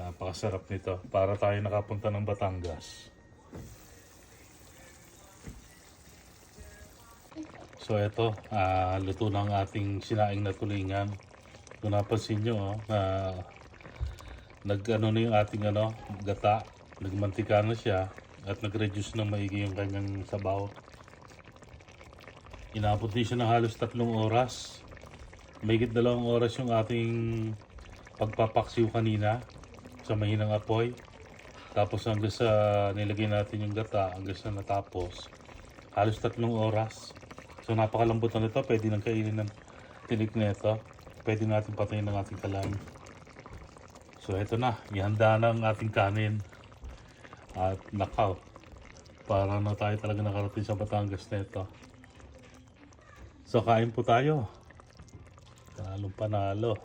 Napakasarap nito. Para tayo nakapunta ng Batangas. So ito, luto ng ating sinaing na tulingan. Kung napansin nyo, nag-ano na yung ating gata. Nagmantika na siya at nag-reduce na maigi yung kanyang sabaw. Inabot din siya ng halos 3 oras. Mahigit 2 oras yung ating pagpapaksiw kanina sa mahinang apoy. Tapos hanggang sa nilagay natin yung gata, hanggang sa natapos, halos 3 oras. So napakalambot na nito, pwede nang kainin ng tinik nito. Pwede natin patayin ng ating kalan. So ito na, ihanda na ang ating kanin. At nakaw, para na tayo talaga nakarating sa Batangas nito. So kain po tayo. Panalong panalo.